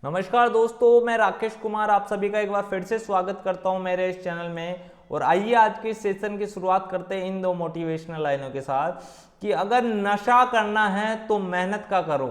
नमस्कार दोस्तों, मैं राकेश कुमार आप सभी का एक बार फिर से स्वागत करता हूं मेरे इस चैनल में। और आइए आज के सेशन की शुरुआत करते हैं इन दो मोटिवेशनल लाइनों के साथ कि अगर नशा करना है तो मेहनत का करो,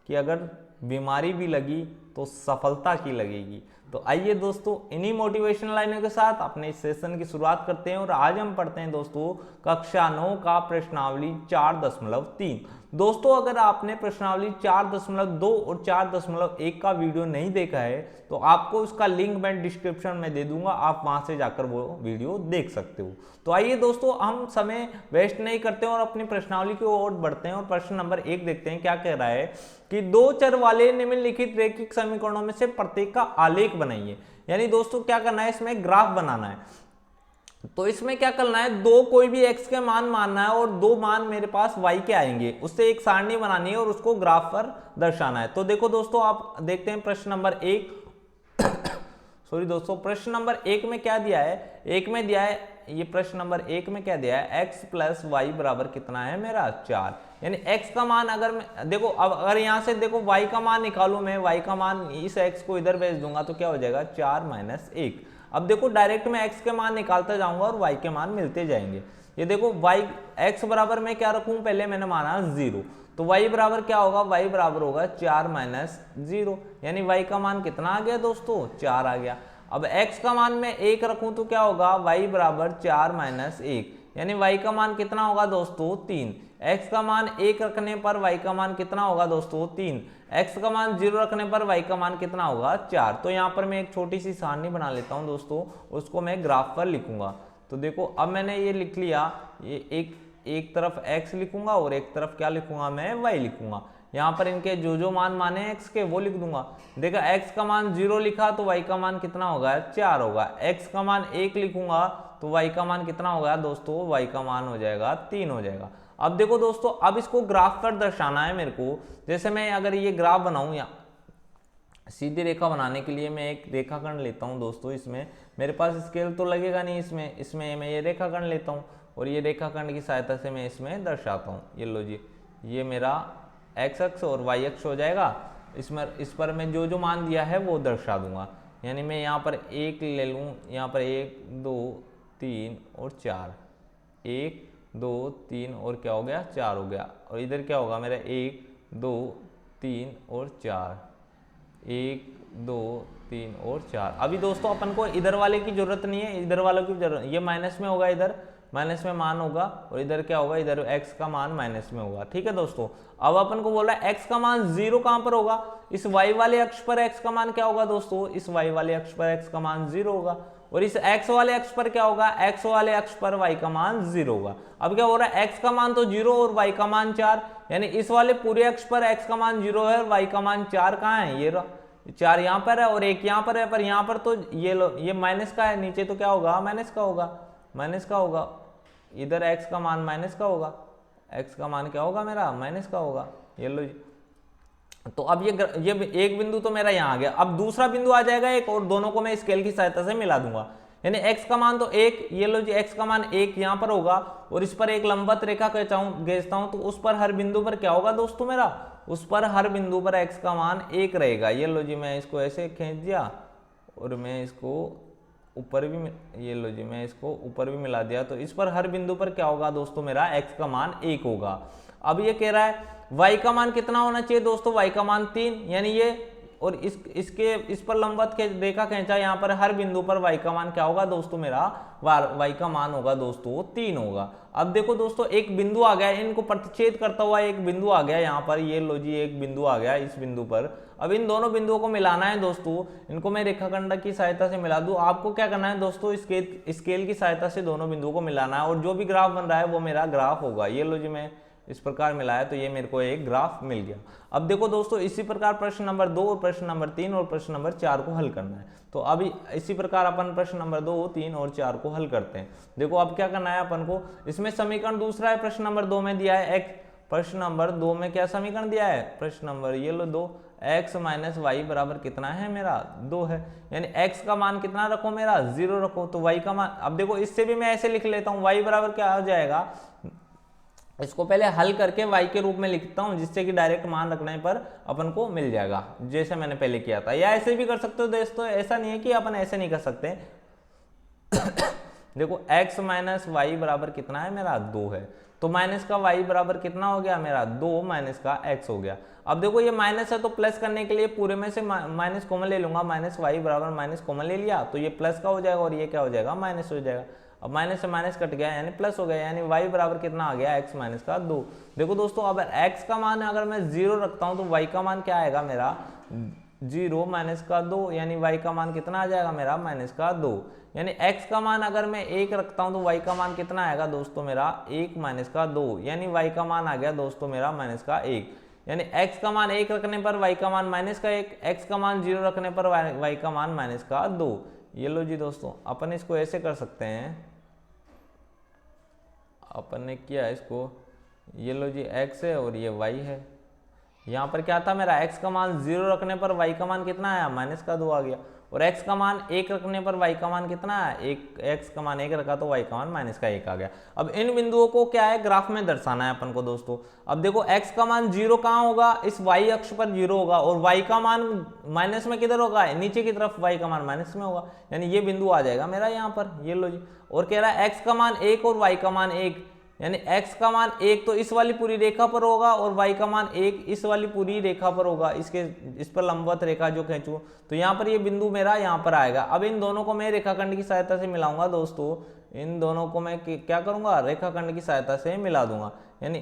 कि अगर बीमारी भी लगी तो सफलता की लगेगी। तो आइए दोस्तों इन्हीं मोटिवेशनल लाइनों के साथ अपने इस सेशन की शुरुआत करते हैं। और आज हम पढ़ते हैं दोस्तों कक्षा 9 का प्रश्नावली 4.3। दोस्तों अगर आपने प्रश्नावली 4.2 और 4.1 का वीडियो नहीं देखा है तो आपको उसका लिंक मैं डिस्क्रिप्शन में दे दूंगा, आप वहां से जाकर वो वीडियो देख सकते हो। तो आइए दोस्तों हम समय वेस्ट नहीं करते हैं और अपनी प्रश्नावली की ओर बढ़ते हैं और प्रश्न नंबर 1 देखते हैं। क्या कह रहा है कि दो चर वाले निम्नलिखित रैखिक समीकरणों में से प्रत्येक का आलेख बनाइए। यानी दोस्तों क्या करना है, इसमें ग्राफ बनाना है। तो इसमें क्या करना है, दो कोई भी x के मान मानना है और दो मान मेरे पास y के आएंगे, उससे एक सारणी बनानी है और उसको ग्राफ पर दर्शाना है। तो देखो दोस्तों आप देखते हैं प्रश्न नंबर 1 सॉरी दोस्तों, प्रश्न नंबर 1 में क्या दिया है, एक में दिया है, ये प्रश्न नंबर 1 में क्या दिया है, x प्लस वाई बराबर कितना है मेरा 4। यानी x का मान अगर मैं देखो, अब अगर यहां से देखो y का मान निकालू, मैं y का मान इस x को इधर भेज दूंगा तो क्या हो जाएगा 4 माइनस 1। अब देखो डायरेक्ट मैं x के मान निकालता जाऊंगा और y के मान मिलते जाएंगे। ये देखो y x बराबर मैं क्या रखूं, पहले मैंने माना 0, तो y बराबर क्या होगा, y बराबर होगा 4 माइनस 0। यानी y का मान कितना आ गया दोस्तों, 4 आ गया। अब x का मान मैं 1 रखूं तो क्या होगा, y बराबर 4 माइनस 1। यानी y का मान कितना होगा दोस्तों 3। x का मान 1 रखने पर y का मान कितना होगा दोस्तों 3। x का मान 0 रखने पर y का मान कितना होगा 4। तो यहाँ पर मैं एक छोटी सी सारणी बना लेता हूँ दोस्तों, उसको मैं ग्राफ पर लिखूंगा। तो देखो अब मैंने ये लिख लिया, ये एक तरफ x लिखूंगा और एक तरफ क्या लिखूंगा, मैं y लिखूंगा। यहाँ पर इनके जो जो मान माने x के वो लिख दूंगा। देखा x का मान 0 लिखा तो y का मान कितना होगा 4 होगा। x का मान 1 लिखूंगा तो y का मान कितना होगा दोस्तों, y का मान हो जाएगा 3 हो जाएगा। अब देखो दोस्तों, अब इसको ग्राफ पर दर्शाना है मेरे को। जैसे मैं अगर ये ग्राफ बनाऊं, या सीधी रेखा बनाने के लिए मैं एक रेखाखंड लेता हूं दोस्तों। इसमें मेरे पास स्केल तो लगेगा नहीं, इसमें मैं ये रेखाखंड लेता हूं और ये रेखाखंड की सहायता से मैं इसमें दर्शाता हूँ। ये लो जी, ये मेरा x अक्ष और y अक्ष हो जाएगा। इस पर मैं जो जो मान दिया है वो दर्शा दूंगा। यानी मैं यहाँ पर 1 ले लूँ, यहाँ पर 1 2 3 और 4, 1 2 3 और क्या हो गया 4 हो गया। और इधर क्या होगा मेरा 1 2 3 और 4, 1 2 3 और 4। अभी दोस्तों अपन को इधर वाले की जरूरत नहीं है, इधर वालों की जरूरत, ये माइनस में होगा, इधर माइनस में मान होगा और इधर क्या होगा, इधर x का मान माइनस में होगा। ठीक है दोस्तों, अब अपन को बोला x का मान 0 कहां पर होगा, इस y वाले अक्ष पर x का मान क्या होगा दोस्तों, इस y वाले अक्ष पर x का मान 0 होगा। और इस x वाले अक्ष पर क्या होगा, x वाले अक्ष पर y का मान 0 होगा। अब क्या हो रहा है, x का मान तो 0 और y का मान 4, यानी इस वाले पूरे अक्ष पर x का मान 0 है और y का मान 4 कहाँ है, ये 4 यहाँ पर है और 1 यहाँ पर है, पर यहाँ पर तो ये लो, ये माइनस का है, नीचे तो क्या होगा माइनस का होगा, माइनस का होगा। इधर x का मान माइनस का होगा, x का मान क्या होगा मेरा माइनस का होगा। ये लो जी, तो अब ये एक बिंदु तो मेरा यहाँ आ गया। अब दूसरा बिंदु आ जाएगा एक, और दोनों को मैं स्केल की सहायता से मिला दूंगा। यानी x का मान तो 1, ये लो जी x का मान 1 यहाँ पर होगा और इस पर एक लंबवत रेखा खींचता हूँ तो उस पर हर बिंदु पर क्या होगा दोस्तों मेरा, उस पर हर बिंदु पर x का मान 1 रहेगा। ये लो जी मैं इसको ऐसे खींच दिया और मैं इसको ऊपर भी, ये लो जी मैं इसको ऊपर भी मिला दिया, तो इस पर हर बिंदु पर क्या होगा दोस्तों मेरा x का मान 1 होगा। अब ये कह रहा है y का मान कितना होना चाहिए दोस्तों, y का मान 3, यानी ये और इस पर लंबवत रेखा खींचा, यहाँ पर हर बिंदु पर y का मान क्या होगा दोस्तों मेरा, y का मान होगा दोस्तों 3 होगा। अब देखो दोस्तों एक बिंदु आ गया, इनको प्रतिच्छेद करता हुआ एक बिंदु आ गया यहाँ पर, ये लो जी एक बिंदु आ गया इस बिंदु पर। अब इन दोनों बिंदुओं को मिलाना है दोस्तों, इनको मैं रेखाखंड की सहायता से मिला दूं। आपको क्या करना है दोस्तों, स्केल की सहायता से दोनों बिंदुओं को मिलाना है और जो भी ग्राफ बन रहा है वो मेरा ग्राफ होगा। ये लो जी मैं इस प्रकार मिलाया तो ये मेरे को एक ग्राफ मिल गया। अब देखो दोस्तों इसी प्रकार प्रश्न नंबर 2 और प्रश्न नंबर 3 और प्रश्न नंबर 4 को हल करना है। तो अभी इसी प्रकार अपन प्रश्न नंबर 2 3 और 4 को हल करते हैं। देखो अब क्या करना है अपन को, इसमें समीकरण दूसरा है, प्रश्न नंबर 2 में दिया है x, प्रश्न नंबर 2 में क्या समीकरण दिया है, प्रश्न नंबर ये लो 2, x माइनस वाई बराबर कितना है मेरा 2 है। यानी x का मान कितना रखो मेरा 0 रखो, तो y का मान, अब देखो इससे भी मैं ऐसे लिख लेता हूँ, y बराबर क्या हो जाएगा इसको पहले हल करके y के रूप में लिखता हूं, जिससे कि डायरेक्ट मान रखने पर अपन को मिल जाएगा, जैसे मैंने पहले किया था। या ऐसे भी कर सकते हो दोस्तों, ऐसा नहीं है कि अपन ऐसे नहीं कर सकते। देखो x माइनस वाई बराबर कितना है मेरा 2 है, तो माइनस का y बराबर कितना हो गया मेरा 2 माइनस का x हो गया। अब देखो ये माइनस है तो प्लस करने के लिए पूरे में से माइनस कॉमन ले लूंगा, माइनस वाई बराबर माइनस कॉमन ले लिया तो ये प्लस का हो जाएगा और ये क्या हो जाएगा माइनस हो जाएगा। अब माइनस से माइनस कट गया यानी प्लस हो गया, यानी y बराबर कितना आ गया x माइनस का 2। देखो दोस्तों अब x का मान अगर मैं 0 रखता हूं तो y का मान क्या आएगा मेरा 0 माइनस का 2, यानी y का मान कितना आ जाएगा मेरा माइनस का 2। यानी x का मान अगर मैं 1 रखता हूं तो y का मान कितना आएगा दोस्तों मेरा 1 माइनस का 2, यानी y का मान आ गया दोस्तों मेरा माइनस का 1। यानी x का मान 1 रखने पर y का मान माइनस का 1, x का मान 0 रखने पर y का मान माइनस का 2। ये लो जी दोस्तों, अपन इसको ऐसे कर सकते हैं, अपन ने किया इसको, ये लो जी x है और ये y है। यहाँ पर क्या था मेरा x का मान 0 रखने पर y का मान कितना आया माइनस का 2 आ गया, और x का मान 1 रखने पर y का मान कितना आया x का मान 1 रखा तो y का मान माइनस का 1 आ गया। अब इन बिंदुओं को क्या है ग्राफ में दर्शाना है अपन को दोस्तों। अब देखो x का मान 0 कहाँ होगा, इस y अक्ष पर 0 होगा, और y का मान माइनस में किधर होगा नीचे की तरफ, y का मान माइनस में होगा, यानी ये बिंदु आ जाएगा मेरा यहाँ पर। ये लो जी, और कह रहा है x का मान 1 और y का मान 1, यानी x का मान 1 तो इस वाली पूरी रेखा पर होगा और y का मान 1 इस वाली पूरी रेखा पर होगा, इस पर लंबवत रेखा जो खींचूं तो यहाँ पर ये बिंदु मेरा यहाँ पर आएगा। अब इन दोनों को मैं रेखाखंड की सहायता से मिलाऊंगा दोस्तों, इन दोनों को मैं क्या करूंगा रेखाखंड की सहायता से मिला दूंगा, यानी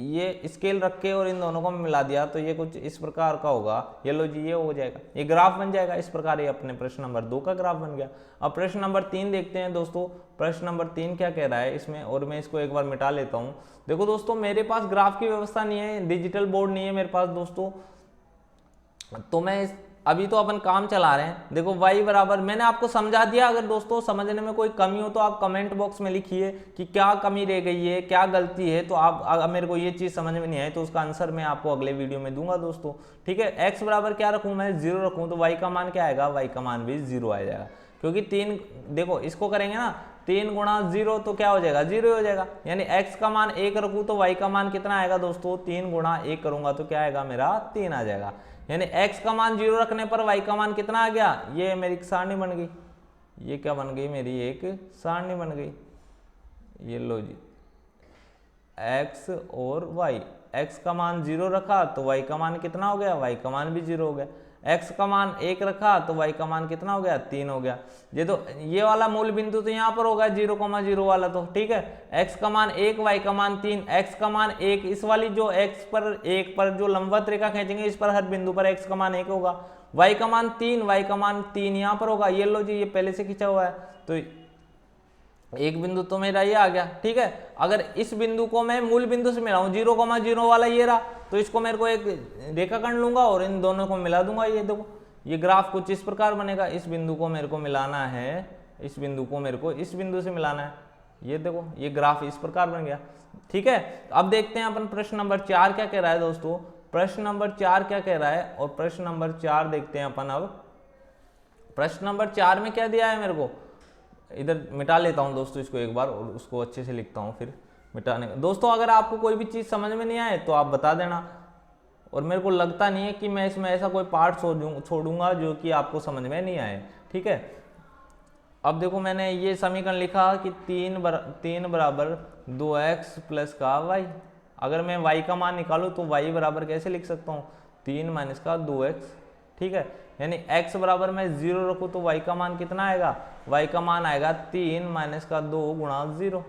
ये स्केल रख के और इन दोनों को मिला दिया तो ये कुछ इस प्रकार का होगा। ये लो जी, ये हो जाएगा, ये ग्राफ बन जाएगा इस प्रकार। ये अपने प्रश्न नंबर 2 का ग्राफ बन गया। अब प्रश्न नंबर 3 देखते हैं दोस्तों। प्रश्न नंबर 3 क्या कह रहा है इसमें, और मैं इसको एक बार मिटा लेता हूँ। देखो दोस्तों मेरे पास ग्राफ की व्यवस्था नहीं है, डिजिटल बोर्ड नहीं है मेरे पास दोस्तों, तो मैं अभी तो अपन काम चला रहे हैं। देखो y बराबर मैंने आपको समझा दिया, अगर दोस्तों समझने में कोई कमी हो तो आप कमेंट बॉक्स में लिखिए कि क्या कमी रह गई है, क्या गलती है, तो आप अगर मेरे को ये चीज़ समझ में नहीं आई तो उसका आंसर मैं आपको अगले वीडियो में दूंगा दोस्तों, ठीक है। x बराबर क्या रखूँ मैं 0 रखूँ तो y का मान क्या आएगा, y का मान भी 0 आ जाएगा, क्योंकि 3 देखो इसको करेंगे ना 3 गुणा 0 तो क्या हो जाएगा 0 हो जाएगा, यानी x का मान 1 रखूँ तो y का मान कितना आएगा दोस्तों 3 गुणा 1 करूंगा तो क्या आएगा मेरा 3 आ जाएगा, यानी x का मान 0 रखने पर y का मान कितना आ गया, ये मेरी एक सारणी बन गई, ये क्या बन गई मेरी एक सारणी बन गई। ये लो जी x और y, x का मान 0 रखा तो y का मान कितना हो गया, y का मान भी 0 हो गया, x का मान 1 रखा तो y का मान कितना हो गया 3 हो गया। ये तो ये वाला मूल बिंदु तो यहाँ पर होगा 0,0 वाला, तो ठीक है x का मान 1 y का मान 3, x का मान 1 इस वाली जो x पर 1 पर जो लंबवत रेखा खींचेंगे इस पर हर बिंदु पर x का मान 1 होगा, y का मान 3, y का मान 3 यहाँ पर होगा। ये लो जी, ये पहले से खींचा हुआ है तो एक बिंदु तो मेरा ये आ गया, ठीक है। अगर इस बिंदु को मैं मूल बिंदु से मिलाऊं 0,0 वाला ये रहा, तो इसको मेरे को एक रेखाखंड लूंगा और इन दोनों को मिला दूंगा। ये देखो ये ग्राफ कुछ इस प्रकार बनेगा, इस बिंदु को मेरे को मिलाना है, इस बिंदु को मेरे को इस बिंदु से मिलाना है, ये देखो ये ग्राफ इस प्रकार बन गया, ठीक है। अब देखते हैं अपन प्रश्न नंबर 4 क्या कह रहा है दोस्तों। प्रश्न नंबर 4 क्या कह रहा है, और प्रश्न नंबर 4 देखते हैं अपन। अब प्रश्न नंबर 4 में क्या दिया है मेरे को, इधर मिटा लेता हूं दोस्तों इसको एक बार और उसको अच्छे से लिखता हूं फिर मिटाने। दोस्तों अगर आपको कोई भी चीज़ समझ में नहीं आए तो आप बता देना, और मेरे को लगता नहीं है कि मैं इसमें ऐसा कोई पार्ट छोड़ूंगा जो कि आपको समझ में नहीं आए, ठीक है। अब देखो मैंने ये समीकरण लिखा कि 3 बराबर 2x प्लस का y। अगर मैं y का मान निकालूं तो y बराबर कैसे लिख सकता हूँ 3 माइनस का 2x, ठीक है। यानी x बराबर मैं 0 रखूँ तो y का मान कितना आएगा, y का मान आएगा 3 माइनस का 2 गुणा 0,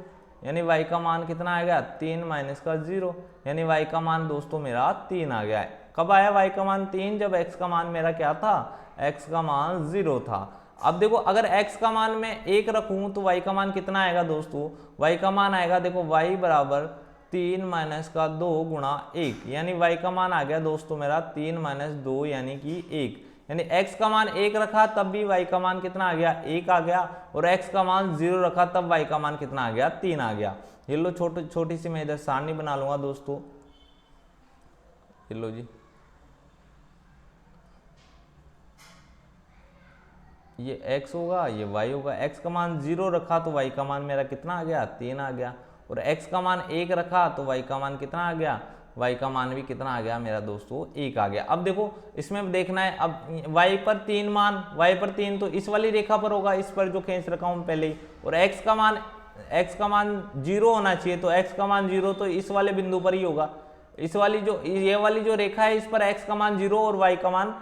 यानी y का मान कितना आएगा 3 माइनस का 0, यानी y का मान दोस्तों मेरा 3 आ गया है। कब आया y का मान 3, जब x का मान मेरा क्या था, x का मान 0 था। अब देखो अगर x का मान मैं 1 रखूं तो y का मान कितना आएगा दोस्तों, y का मान आएगा देखो y बराबर 3 माइनस का 2 गुणा 1, यानी y का मान आ गया दोस्तों मेरा 3 माइनस 2 यानी कि 1, यानी x का मान 1 रखा तब भी y का मान कितना आ गया 1 आ गया, और x का मान 0 रखा तब y का मान कितना आ गया 3 आ गया। ये लो छोटी सी मैं इधर सारणी बना लूंगा दोस्तों, ये लो जी, ये x होगा ये y होगा, x का मान 0 रखा तो y का मान मेरा कितना आ गया 3 आ गया, और x का मान 1 रखा तो y का मान कितना आ गया, y का मान भी कितना आ गया मेरा दोस्तों 1 आ गया। अब देखो इसमें देखना है, अब y पर 3 मान, y पर 3 तो इस वाली रेखा पर होगा, इस पर जो खींच रखा हूं पहले ही, और x का मान 0 होना चाहिए, तो x का मान 0 तो इस वाले बिंदु पर ही होगा। इस वाली जो ये वाली जो रेखा है इस पर x का मान 0 और y का मान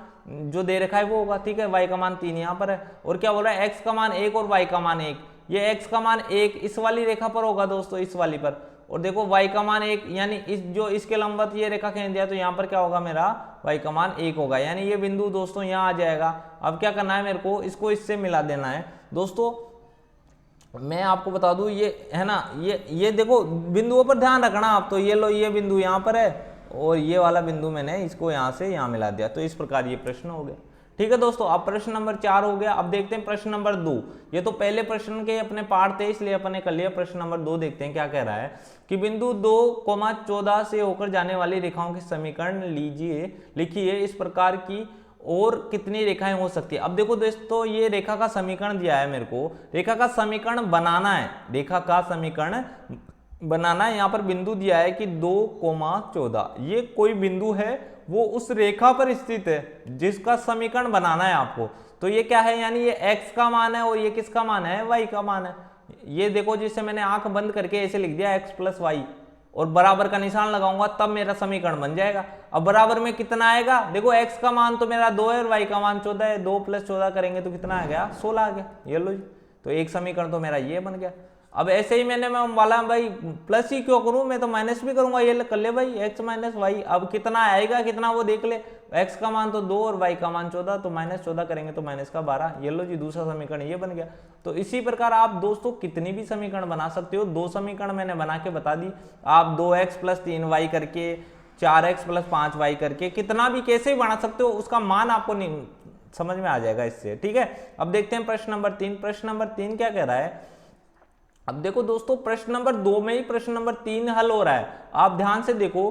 जो दे रखा है वो होगा, ठीक है। y का मान 3 यहाँ पर है, और क्या बोल रहा है x का मान 1 और y का मान 1, ये x का मान 1 इस वाली रेखा पर होगा दोस्तों, इस वाली पर, और देखो y का मान 1 यानी इस जो इसके लंबवत ये रेखा खींच दिया तो यहाँ पर क्या होगा मेरा y का मान 1 होगा, यानी ये बिंदु दोस्तों यहाँ आ जाएगा। अब क्या करना है मेरे को, इसको इससे मिला देना है दोस्तों। मैं आपको बता दूं ये है ना, ये देखो बिंदुओं पर ध्यान रखना आप, तो ये लो ये बिंदु यहाँ पर है और ये वाला बिंदु मैंने इसको यहाँ से यहाँ मिला दिया, तो इस प्रकार ये प्रश्न हो गया, ठीक है दोस्तों। अब प्रश्न नंबर 4 हो गया। अब देखते हैं प्रश्न नंबर 2। ये तो पहले प्रश्न के अपने पार्ट थे इसलिए अपने कर लिया। प्रश्न नंबर 2 देखते हैं क्या कह रहा है कि बिंदु 2,14 से होकर जाने वाली रेखाओं के समीकरण लिखिए इस प्रकार की और कितनी रेखाएं हो सकती है। अब देखो दोस्तों ये रेखा का समीकरण दिया है मेरे को, रेखा का समीकरण बनाना है, रेखा का समीकरण बनाना है। यहाँ पर बिंदु दिया है कि 2,14, ये कोई बिंदु है वो उस रेखा पर स्थित है जिसका समीकरण बनाना है आपको। तो ये क्या है, यानी ये x का मान है और ये किसका मान है, y का मान है। ये देखो जिससे मैंने आंख बंद करके ऐसे लिख दिया x प्लस वाई, और बराबर का निशान लगाऊंगा तब मेरा समीकरण बन जाएगा। अब बराबर में कितना आएगा, देखो x का मान तो मेरा 2 है और y का मान 14 है, 2 + 14 करेंगे तो कितना आ गया, 16 आ गया। ये लो जी, तो एक समीकरण तो मेरा ये बन गया। अब ऐसे ही मैं वाला भाई प्लस ही क्यों करूं, मैं तो माइनस भी करूंगा, ये कर ले भाई x - y। अब कितना आएगा, कितना वो देख ले, x का मान तो 2 और y का मान 14, तो -14 करेंगे तो -12। ये लो जी दूसरा समीकरण ये बन गया। तो इसी प्रकार आप दोस्तों कितनी भी समीकरण बना सकते हो। 2 समीकरण मैंने बना के बता दी, आप 2x + 3y करके, 4x + 5y करके कितना भी कैसे भी बना सकते हो, उसका मान आपको नहीं समझ में आ जाएगा इससे, ठीक है। अब देखते हैं प्रश्न नंबर 3। प्रश्न नंबर 3 क्या कह रहा है। अब देखो दोस्तों प्रश्न नंबर 2 में ही प्रश्न नंबर 3 हल हो रहा है। आप ध्यान से देखो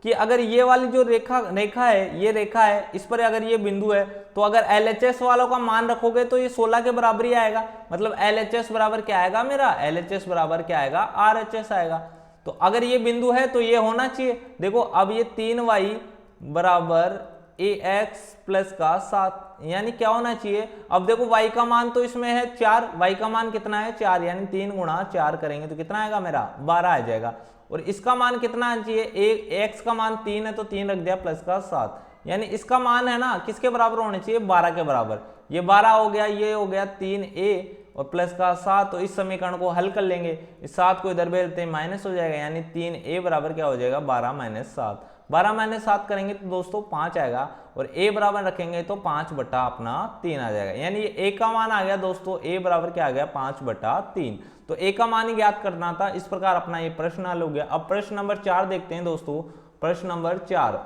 कि अगर ये वाली जो रेखा है, ये रेखा है, इस पर अगर ये बिंदु है तो अगर LHS वालों का मान रखोगे तो ये 16 के बराबर ही आएगा। मतलब LHS बराबर क्या आएगा मेरा, LHS बराबर क्या आएगा, RHS आएगा। तो अगर ये बिंदु है तो ये होना चाहिए। देखो अब ये 3y बराबर ax प्लस का 7, यानी क्या होना चाहिए। अब देखो y का मान तो इसमें है 4, y का मान कितना है 4, यानी 3 × 4 करेंगे तो कितना आएगा मेरा 12 आ जाएगा। और इसका मान कितना आना चाहिए, x का मान 3 है तो 3 रख दिया प्लस का 7, यानी इसका मान है ना किसके बराबर होने चाहिए, 12 के बराबर। ये 12 हो गया, ये हो गया 3a और प्लस का 7। तो इस समीकरण को हल कर लेंगे, इस 7 को इधर भेजते हैं माइनस हो जाएगा, यानी 3a बराबर क्या हो जाएगा 12 - 7। 12 - 7 करेंगे तो दोस्तों 5 आएगा, और a बराबर रखेंगे तो 5/3 आ जाएगा, यानी a का मान आ गया दोस्तों, a बराबर क्या आ गया 5/3। तो a का मान ही ज्ञात करना था। इस प्रकार अपना ये प्रश्न हल हो गया। अब प्रश्न नंबर 4 देखते हैं दोस्तों। प्रश्न नंबर 4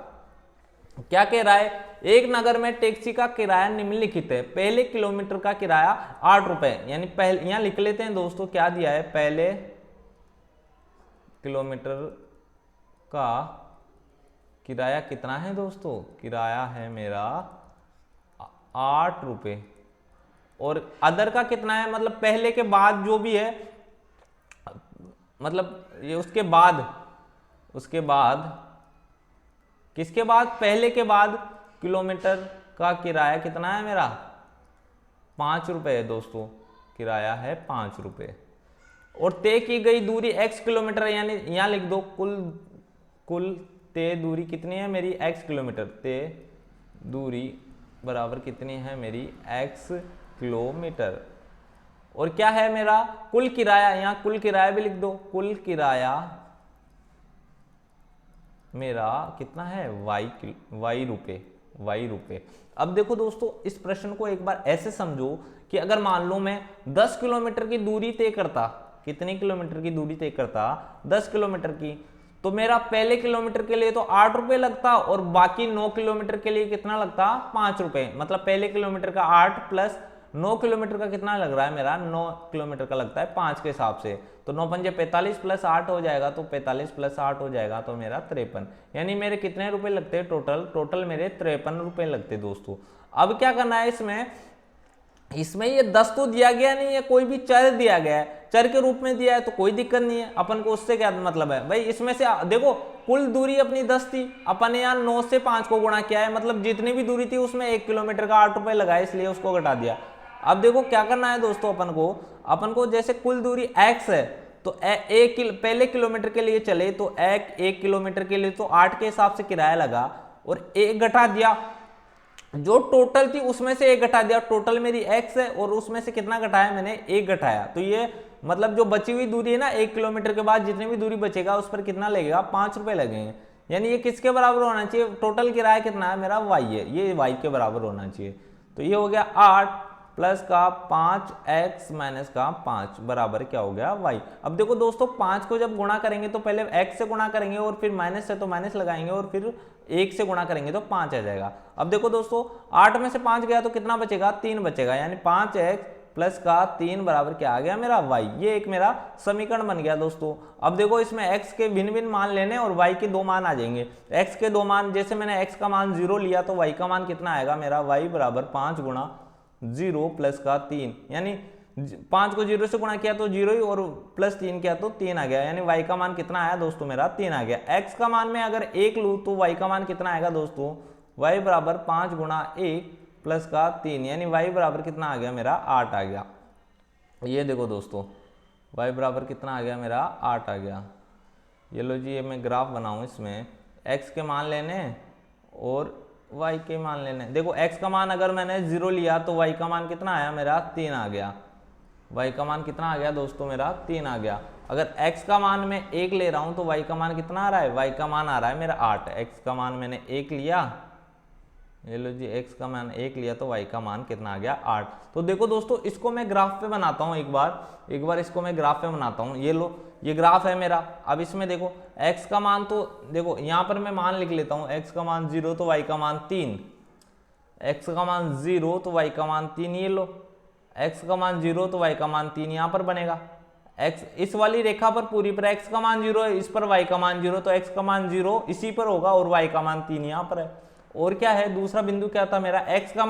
क्या कह रहा है, एक नगर में टैक्सी का किराया निम्नलिखित है। पहले किलोमीटर का किराया 8 रुपए, यानी पहले यहां लिख लेते हैं दोस्तों क्या दिया है, पहले किलोमीटर का किराया कितना है दोस्तों, किराया है मेरा 8 रुपए। और अदर का कितना है, मतलब पहले के बाद जो भी है, मतलब ये उसके बाद किसके बाद, पहले के बाद किलोमीटर का किराया कितना है मेरा 5 रुपए है दोस्तों, किराया है 5 रुपए। और तय की गई दूरी x किलोमीटर, यानी यहां लिख दो कुल तय दूरी कितनी है मेरी x किलोमीटर, तय दूरी बराबर कितनी है मेरी x किलोमीटर। और क्या है मेरा कुल किराया, यहां कुल किराया भी लिख दो, कुल किराया मेरा कितना है y रुपए। अब देखो दोस्तों इस प्रश्न को एक बार ऐसे समझो कि अगर मान लो मैं 10 किलोमीटर की दूरी तय करता, कितनी किलोमीटर की दूरी तय करता 10 किलोमीटर की, तो मेरा पहले किलोमीटर के लिए तो 8 रुपए लगता और बाकी 9 किलोमीटर के लिए कितना लगता 5 रुपए। मतलब पहले किलोमीटर का 8 प्लस 9 किलोमीटर का कितना लग रहा है मेरा, 9 किलोमीटर का लगता है 5 के हिसाब से। तो 9 पंजे 45 प्लस 8 हो जाएगा, तो 45 प्लस 8 हो जाएगा तो मेरा 53, यानी मेरे कितने रुपए लगते हैं टोटल मेरे 53 रुपए लगते दोस्तों। अब क्या करना है इसमें, इसमें ये 10 तो दिया गया नहीं है, कोई भी चर दिया गया है, चर के रूप में दिया है तो कोई दिक्कत नहीं है, अपन को उससे क्या मतलब है भाई। इसमें से देखो कुल दूरी अपनी 10 थी, अपन ने यहाँ 9 से 5 को गुणा किया है, मतलब जितनी भी दूरी थी उसमें 1 किलोमीटर का 8 रुपए लगाए, इसलिए उसको घटा दिया। अब देखो क्या करना है दोस्तों, अपन को जैसे कुल दूरी x है तो पहले किलोमीटर के लिए चले तो 1 किलोमीटर के लिए तो 8 के हिसाब से किराया लगा और 1 घटा दिया, जो टोटल थी उसमें से 1 घटा दिया, टोटल मेरी x है और उसमें से कितना घटाया मैंने, 1 घटाया। तो ये मतलब जो बची हुई दूरी है ना 1 किलोमीटर के बाद जितनी भी दूरी बचेगा उस पर कितना लगेगा, 5 रुपए लगेंगे। यानी ये किसके बराबर होना चाहिए, टोटल किराया कितना है मेरा y है, ये y के बराबर होना चाहिए। तो ये हो गया 8 प्लस का 5x माइनस का 5 बराबर क्या हो गया y। अब देखो दोस्तों 5 को जब गुणा करेंगे तो पहले x से गुणा करेंगे और फिर माइनस है तो माइनस लगाएंगे और फिर 1 से गुणा करेंगे तो 5 आ जाएगा। अब देखो दोस्तों 8 में से 5 गया तो कितना बचेगा, 3 बचेगा, यानी 5x प्लस का 3 बराबर क्या आ गया मेरा y। ये एक मेरा समीकरण बन गया दोस्तों। अब देखो इसमें x के भिन्न भिन्न मान लेने और y के 2 मान आ जाएंगे। x के 2 मान, जैसे मैंने x का मान 0 लिया तो y का मान कितना आएगा मेरा, y बराबर 5 गुणा 0 प्लस का 3, यानी 5 को 0 से गुणा किया तो 0 ही और प्लस 3 किया तो 3 आ गया, यानी y का मान कितना आया दोस्तों मेरा 3 आ गया। x का मान में अगर 1 लूँ तो y का मान कितना आएगा दोस्तों, y बराबर 5 गुणा 1 प्लस का 3, यानी y बराबर कितना आ गया मेरा 8 आ गया। ये देखो दोस्तों y बराबर कितना आ गया मेरा 8 आ गया। ये लो जी, ये मैं ग्राफ बनाऊँ, इसमें x के मान लेने और y के मान लेने। देखो x का मान अगर मैंने 0 लिया तो y का मान कितना आया मेरा 3 आ गया, y का मान कितना आ गया दोस्तों मेरा 3 आ गया। अगर x का मान मैं 1 ले रहा हूँ तो y का मान कितना आ रहा है, y का मान आ रहा है मेरा 8। x का मान मैंने 1 लिया, ये लो जी x का मान 1 लिया तो y का मान कितना आ गया 8। तो देखो दोस्तों इसको मैं ग्राफ पे बनाता हूँ, एक बार इसको मैं ग्राफ पे बनाता हूँ। ये लो ये ग्राफ है मेरा। अब इसमें देखो x का मान तो देखो यहाँ पर मैं मान लिख लेता हूँ, x का मान 0 तो y का मान 3, x का मान 0 तो y का मान 3, ये लो x का मान 0 तो y का मान 3 यहाँ पर बनेगा। x इस वाली रेखा पर पूरी पर x का मान 0 है, इस पर y का मान 0, तो x का मान 0 इसी पर होगा और y का मान 3 यहाँ पर है। और क्या है दूसरा बिंदु क्या था मेरा, x का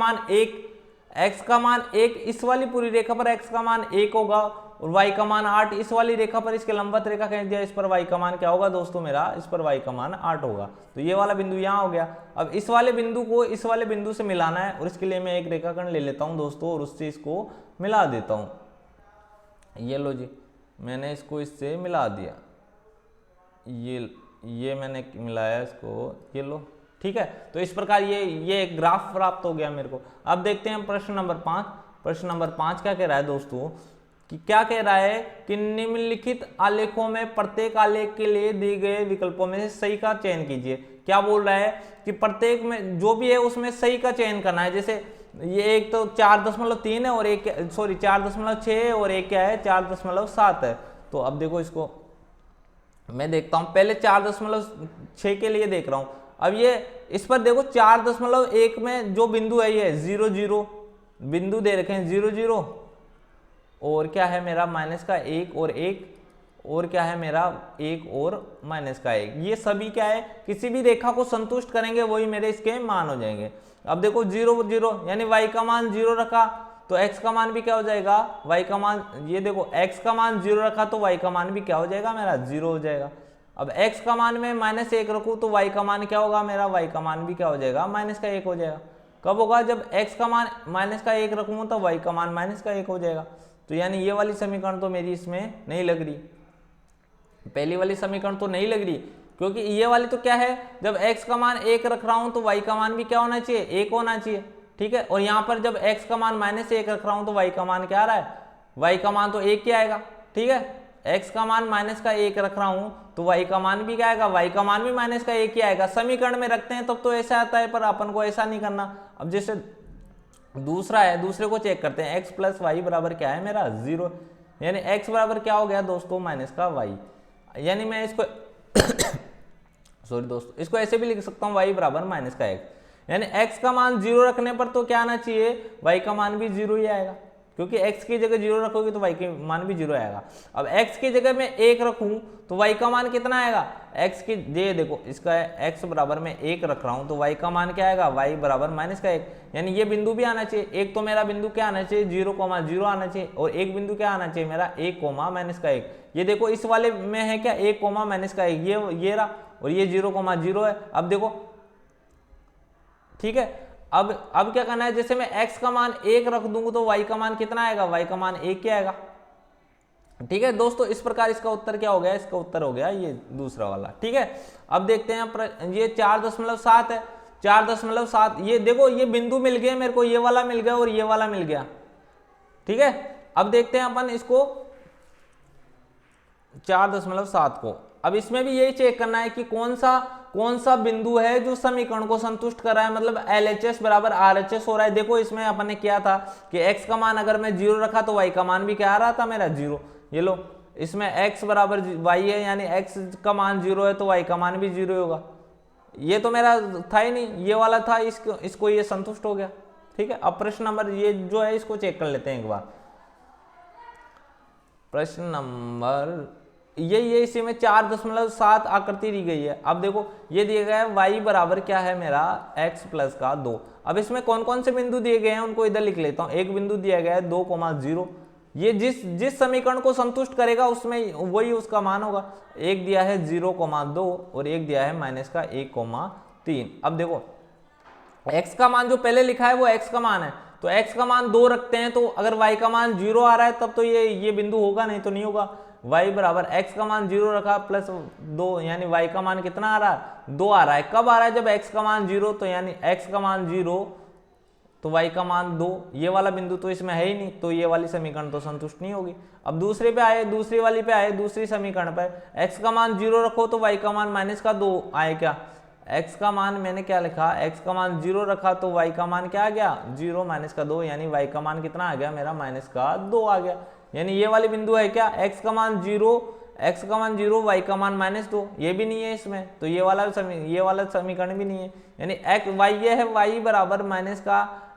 मान 1 इस वाली पूरी रेखा पर x का मान 1 होगा और y का मान 8 इस वाली रेखा पर, इसके लंबवत रेखा खींच दिया, इस पर y का मान क्या होगा दोस्तों मेरा, इस पर y का मान 8 होगा। तो ये वाला बिंदु यहाँ हो गया। अब इस वाले बिंदु को इस वाले बिंदु से मिलाना है और इसके लिए मैं एक रेखाखंड ले लेता हूँ दोस्तों और उससे इसको मिला देता हूँ। ये लो जी, मैंने इसको इससे मिला दिया, ये मैंने मिलाया इसको, ये लो ठीक है। तो इस प्रकार ये एक ग्राफ प्राप्त हो गया मेरे को। अब देखते हैं प्रश्न नंबर 5। प्रश्न नंबर 5 क्या कह रहा है दोस्तों, कि क्या कह रहा है कि निम्नलिखित आलेखों में प्रत्येक आलेख के लिए दिए गए विकल्पों में से सही का चयन कीजिए। क्या बोल रहा है कि प्रत्येक में जो भी है उसमें सही का चयन करना है। जैसे ये एक तो 4.3 है और एक 4.6 है और एक क्या है 4.7 है। तो अब देखो इसको मैं देखता हूं, पहले 4.6 के लिए देख रहा हूं। अब ये इस पर देखो 4.1 में जो बिंदु है ये 0 0 बिंदु दे रखे हैं, 0 0 और क्या है मेरा माइनस का 1 और 1 और क्या है मेरा 1 और माइनस का 1। ये सभी क्या है किसी भी रेखा को संतुष्ट करेंगे वही मेरे इसके मान हो जाएंगे। अब देखो 0 0 यानी y का मान 0 रखा तो x का मान भी क्या हो जाएगा, y का मान, ये देखो x का मान 0 रखा तो y का मान भी क्या हो जाएगा मेरा 0 हो जाएगा। अब x का मान में -1 रखूँ तो y का मान क्या होगा मेरा, y का मान भी क्या हो जाएगा -1 हो जाएगा। कब होगा, जब x का मान -1 रखूँ तो y का मान -1 हो जाएगा। तो यानी ये वाली समीकरण तो मेरी इसमें नहीं लग रही, पहली वाली समीकरण तो नहीं लग रही, क्योंकि ये वाली तो क्या है, जब x का मान 1 रख रहा हूं तो y का मान भी क्या होना चाहिए 1 होना चाहिए, ठीक है। और यहाँ पर जब x का मान -1 रख रहा हूं तो y का मान क्या आ रहा है, y का मान तो 1 ही आएगा, ठीक है। x का मान -1 रख रहा हूं तो y का मान भी क्या आएगा, y का मान भी -1 ही आएगा। समीकरण में रखते हैं तब तो ऐसा आता है, पर अपन को ऐसा नहीं करना। अब जैसे दूसरा है, दूसरे को चेक करते हैं, x प्लस वाई बराबर क्या है मेरा 0, यानी x बराबर क्या हो गया दोस्तों माइनस का y। यानी मैं इसको सॉरी दोस्तों, इसको ऐसे भी लिख सकता हूँ y बराबर माइनस का x, यानी x का मान 0 रखने पर तो क्या आना चाहिए, y का मान भी 0 ही आएगा, क्योंकि x की जगह 0 रखोगे तो y का मान भी 0 आएगा। अब x की जगह मैं 1 रखूं तो y का मान कितना आएगा, x की ये देखो इसका है x बराबर मैं 1 रख रहा हूं तो y का मान क्या आएगा, y बराबर -1, यानी ये बिंदु भी आना चाहिए। एक तो मेरा बिंदु क्या आना चाहिए, 0,0 आना चाहिए, और एक बिंदु क्या आना चाहिए मेरा 1,-1। ये देखो इस वाले में है क्या 1,-1, ये रहा, और ये 0,0 है। अब देखो ठीक है, अब क्या करना है, जैसे मैं x का मान 1 रख दूंगा तो y का मान कितना आएगा, y का मान 1 क्या आएगा। ठीक है दोस्तों, इस प्रकार इसका उत्तर क्या हो गया, इसका उत्तर हो गया ये दूसरा वाला। ठीक है, अब देखते हैं ये 4.7 है, 4.7, ये देखो ये बिंदु मिल गए मेरे को, ये वाला मिल गया और ये वाला मिल गया। ठीक है, अब देखते हैं अपन इसको 4.7 को। अब इसमें भी यही चेक करना है कि कौन सा बिंदु है जो समीकरण को संतुष्ट कर रहा है, मतलब LHS बराबर RHS हो रहा है। देखो इसमें अपन ने किया था कि x का मान अगर मैं 0 रखा तो y का मान भी क्या आ रहा था मेरा 0। ये लो, इसमें x बराबर y है, यानी x का मान 0 है तो y का मान भी 0 होगा। ये तो मेरा था ही नहीं, ये वाला था, इसको ये संतुष्ट हो गया। ठीक है, अब प्रश्न नंबर ये जो है इसको चेक कर लेते हैं एक बार। प्रश्न नंबर ये इसी में 4.7 आकृति दी गई है। अब देखो ये दिया गया है y बराबर क्या है मेरा x प्लस का 2। अब इसमें कौन कौन से बिंदु दिए गए हैं उनको इधर लिख लेता हूँ। एक बिंदु दिया गया है 2,0, ये जिस समीकरण को संतुष्ट करेगा उसमें वही उसका मान होगा। एक दिया है 0,2 और एक दिया है -1,3। अब देखो x का मान जो पहले लिखा है वो x का मान है, तो x का मान 2 रखते हैं, तो अगर y का मान 0 आ रहा है तब तो ये बिंदु होगा, नहीं तो नहीं होगा। y बराबर x का मान 0 रखा प्लस 2, यानी y का मान कितना आ रहा है, 2 आ रहा है। कब आ रहा है, जब x का मान 0, तो यानी x का मान 0 तो y का मान 2। ये वाला बिंदु तो इसमें है ही नहीं, तो ये वाली समीकरण तो संतुष्ट नहीं होगी। अब दूसरे पे आए, दूसरी वाली पे आए, दूसरी समीकरण पर x का मान 0 रखो तो y का मान -2 आए क्या। x का मान मैंने क्या लिखा, x का मान 0 रखा तो y का मान क्या आ गया 0 -2, यानी y का मान कितना आ गया मेरा -2 आ गया। यानी ये वाली बिंदु है क्या, x का मान 0, y का मान -2, ये भी नहीं है इसमें, तो ये वाला समीकरण भी नहीं है। यानी ये है y बराबर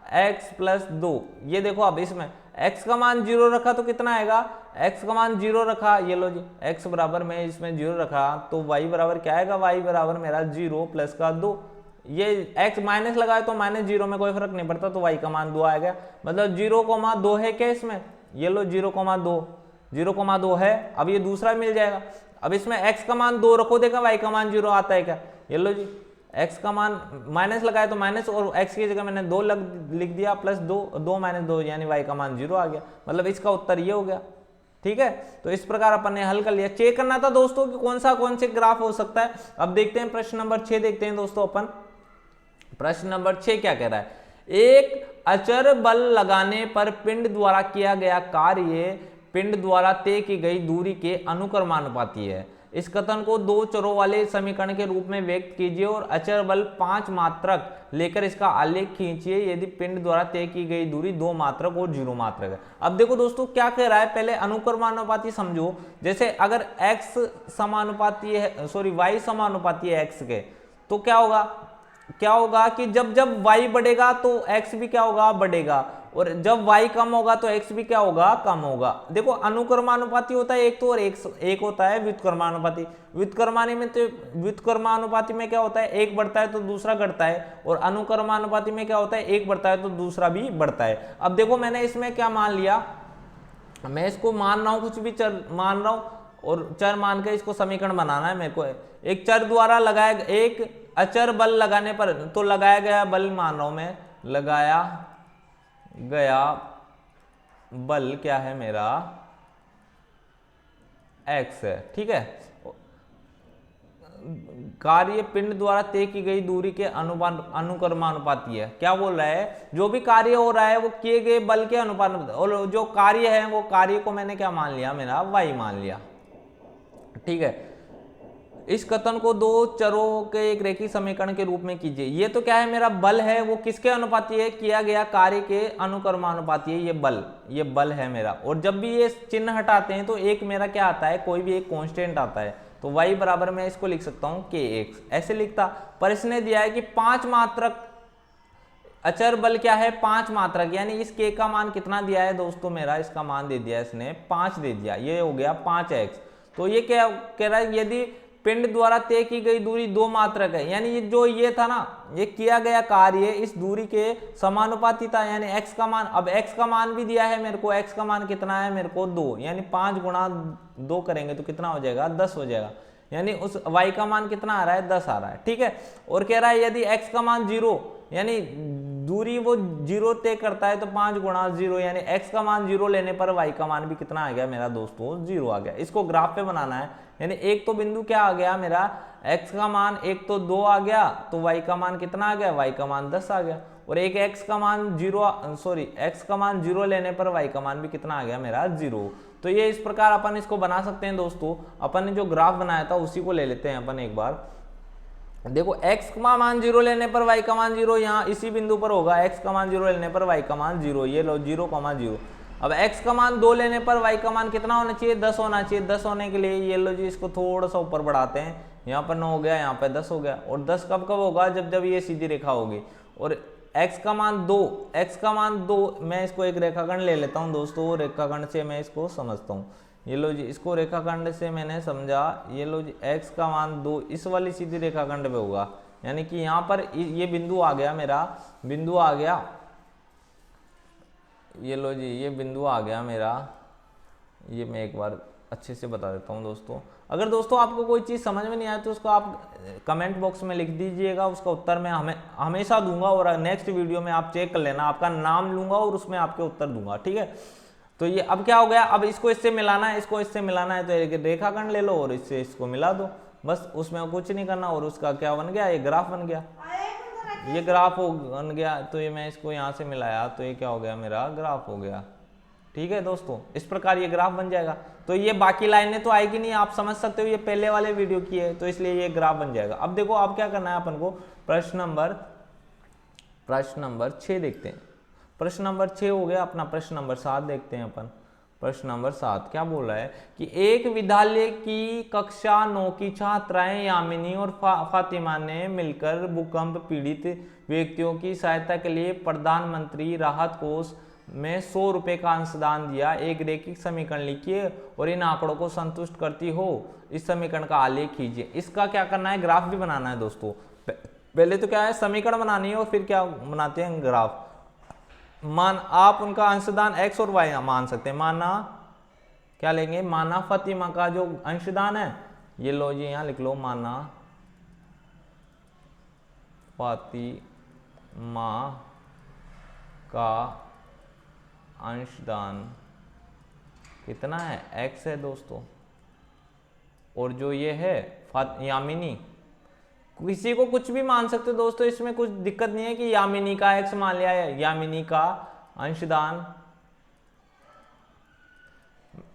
-x प्लस 2। ये देखो अब इसमें x का मान 0 रखा तो कितना आएगा, x का मान 0 रखा, ये लो जी x बराबर मैं इसमें 0 रखा तो y बराबर क्या आएगा, y बराबर मेरा 0 प्लस का 2। ये x माइनस लगाए तो -0 में कोई फर्क नहीं पड़ता, तो y का मान 2 आएगा। मतलब 0,2 है क्या इसमें, ये लो 0,2 है। अब ये दूसरा मिल जाएगा। अब इसमें x का मान 2 रखो, देखा y का मान 0 आता है क्या, ये लो जी x का मान माइनस लगाए तो माइनस, और x की जगह मैंने 2 लिख दिया प्लस 2 -2 यानी y का मान 0 आ गया। मतलब इसका उत्तर ये हो गया। ठीक है, तो इस प्रकार अपन ने हल कर लिया। चेक करना था दोस्तों कि कौन से ग्राफ हो सकता है। अब देखते हैं प्रश्न नंबर 6 देखते हैं दोस्तों अपन। प्रश्न नंबर 6 क्या कह रहा है, एक अचर बल लगाने पर पिंड द्वारा किया गया कार्य पिंड द्वारा तय की गई दूरी के अनुक्रमानुपाती है। इस कथन को दो चरों वाले समीकरण के रूप में व्यक्त कीजिए और अचर बल 5 मात्रक लेकर इसका आलेख खींचिए यदि पिंड द्वारा तय की गई दूरी 2 मात्रक और 0 मात्रक है। अब देखो दोस्तों क्या कह रहा है, पहले अनुक्रमानुपाती समझो। जैसे अगर x समानुपाती है, सॉरी y समानुपाती है x के, तो क्या होगा कि जब y बढ़ेगा तो x भी क्या होगा, बढ़ेगा, और जब y कम होगा तो x भी क्या होगा, कम होगा। देखो अनुक्रमानुपाती होता है एक तो, और एक होता है व्युत्क्रमानुपाती। व्युत्क्रमानुपाती में क्या होता है, एक बढ़ता है तो दूसरा घटता है, और अनुक्रमानुपाती में क्या होता है, एक बढ़ता है तो दूसरा भी बढ़ता है। अब देखो मैंने इसमें क्या मान लिया, मैं इसको मान रहा हूं, कुछ भी चर मान रहा हूं, और चर मान के इसको समीकरण बनाना है मेरे को। एक चर द्वारा लगाया, एक अचर बल लगाने पर, तो लगाया गया बल मान रहा हूं मैं, लगाया गया बल क्या है मेरा, x है। ठीक है, कार्य पिंड द्वारा तय की गई दूरी के अनुक्रमानुपाती है। क्या बोल रहा है, जो भी कार्य हो रहा है वो किए गए बल के अनुपात, और जो कार्य है वो कार्य को मैंने क्या मान लिया, मेरा y मान लिया। ठीक है, इस कथन को दो चरों के एक रेखीय समीकरण के रूप में कीजिए। ये तो क्या है, मेरा बल है वो किसके अनुपाती है, किया गया कार्य के अनुक्रमानुपाती है। ये बल है मेरा, और जब भी ये चिन्ह हटाते हैं तो एक मेरा क्या आता है, कोई भी एक कांस्टेंट आता है। तो y बराबर मैं इसको लिख सकता हूं kx, ऐसे लिखता। पर इसने दिया है कि 5 मात्रक अचर बल क्या है 5 मात्रक, यानी इस k का मान कितना दिया है दोस्तों मेरा, इसका मान दे दिया इसने 5 दे दिया, ये हो गया 5x। तो ये क्या कह रहा है, यदि पिंड द्वारा तय की गई दूरी 2 मात्रक है, यानी ये जो ये था ना, ये किया गया कार्य इस दूरी के समानुपाती था, यानी x का मान, अब x का मान भी दिया है मेरे को, x का मान कितना है मेरे को 2, यानी 5 गुणा 2 करेंगे तो कितना हो जाएगा 10 हो जाएगा, यानी उस y का मान कितना आ रहा है 10 आ रहा है, ठीक है। और कह रहा है यदि x का मान 0, यानी दूरी वो 0 तय करता है, तो 5 गुणा 0, यानी x का मान 0 लेने पर y का मान भी कितना आ गया मेरा दोस्तों 0 आ गया। इसको ग्राफ पे बनाना है, यानी एक तो बिंदु क्या आ गया मेरा, x का मान एक तो 2 आ गया, तो y का मान कितना आ गया, y का मान 10 आ गया, और एक x का मान 0 लेने पर y का मान भी कितना आ गया मेरा 0। तो ये इस प्रकार अपन इसको बना सकते हैं दोस्तों। अपन ने जो ग्राफ बनाया था उसी को ले लेते हैं अपन एक बार। देखो x का मान 0 लेने पर y का मान 0, यहाँ इसी बिंदु पर होगा, x का मान 0 लेने पर y का मान 0, ये लो 0,0। अब x का मान 2 लेने पर y का मान कितना होना चाहिए 10 होना चाहिए। 10 होने के लिए ये लो जी, इसको थोड़ा सा ऊपर बढ़ाते हैं, यहाँ पर 9 हो गया, यहाँ पर 10 हो गया, और 10 कब कब होगा, जब जब ये सीधी रेखा होगी। और x का मान 2, मैं इसको एक रेखाखंड ले लेता हूँ दोस्तों, रेखाखंड से मैं इसको समझता हूँ। ये लो जी, इसको रेखाखंड से मैंने समझा, ये लो जी x का मान 2 इस वाली सीधी रेखाखंड पे होगा, यानी कि यहाँ पर ये बिंदु आ गया मेरा, बिंदु आ गया, ये लो जी ये बिंदु आ गया मेरा। ये मैं एक बार अच्छे से बता देता हूँ दोस्तों। अगर दोस्तों आपको कोई चीज़ समझ में नहीं आए तो उसको आप कमेंट बॉक्स में लिख दीजिएगा, उसका उत्तर मैं हमेशा दूंगा, और नेक्स्ट वीडियो में आप चेक कर लेना, आपका नाम लूंगा और उसमें आपके उत्तर दूंगा, ठीक है। तो ये अब क्या हो गया, अब इसको इससे मिलाना है, इसको इससे मिलाना है, तो एक रेखाखंड ले लो और इससे इसको मिला दो, बस उसमें कुछ नहीं करना, और उसका क्या बन गया, ये ग्राफ बन गया, ये ग्राफ बन गया। तो ये मैं इसको यहाँ से मिलाया तो ये क्या हो गया, मेरा ग्राफ हो गया, ठीक है दोस्तों। इस प्रकार ये ग्राफ बन जाएगा। तो ये बाकी लाइनें तो आएगी नहीं, आप समझ सकते हो, ये पहले वाले वीडियो की है, तो इसलिए ये ग्राफ बन जाएगा। अब देखो अब क्या करना है अपन को, प्रश्न नंबर 6 देखते हैं। प्रश्न नंबर 6 हो गया अपना, प्रश्न नंबर 7 देखते हैं अपन। प्रश्न नंबर 7 क्या बोल रहा है कि एक विद्यालय की कक्षा 9 की छात्राएं यामिनी और फातिमा ने मिलकर भूकंप पीड़ित व्यक्तियों की सहायता के लिए प्रधानमंत्री राहत कोष में 100 रुपए का अंशदान दिया। एक रैखिक समीकरण लिखिए और इन आंकड़ों को संतुष्ट करती हो इस समीकरण का आलेख कीजिए। इसका क्या करना है, ग्राफ भी बनाना है दोस्तों। पहले तो क्या है, समीकरण बनानी है और फिर क्या बनाते हैं, ग्राफ। मान आप उनका अंशदान x और y मान सकते हैं। माना क्या लेंगे, माना फातिमा का जो अंशदान है, ये लो जी यहाँ लिख लो, माना फातिमा का अंशदान कितना है, x है दोस्तों, और जो ये है यामिनी, किसी को कुछ भी मान सकते हो दोस्तों, इसमें कुछ दिक्कत नहीं है कि यामिनी का x मान लिया है, यामिनी का अंशदान,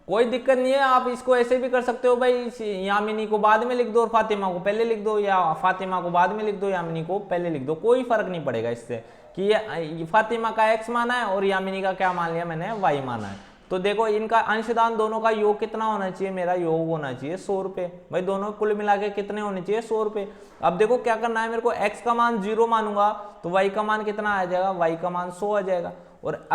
कोई दिक्कत नहीं है। आप इसको ऐसे भी कर सकते हो भाई, यामिनी को बाद में लिख दो और फातिमा को पहले लिख दो, या फातिमा को बाद में लिख दो, यामिनी को पहले लिख दो, कोई फर्क नहीं पड़ेगा इससे कि ये फातिमा का x माना है और यामिनी का क्या मान लिया मैंने, y माना है। तो देखो इनका अंशदान दोनों का योग कितना होना चाहिए, मेरा योग होना चाहिए 100 रुपए। भाई दोनों कुल मिला के कितने होने चाहिए, 100 रुपए। अब देखो क्या करना है, मेरे को x का मान 0 मानूंगा तो y का मान कितना आ जाएगा, y का मान 100 आ जाएगा। और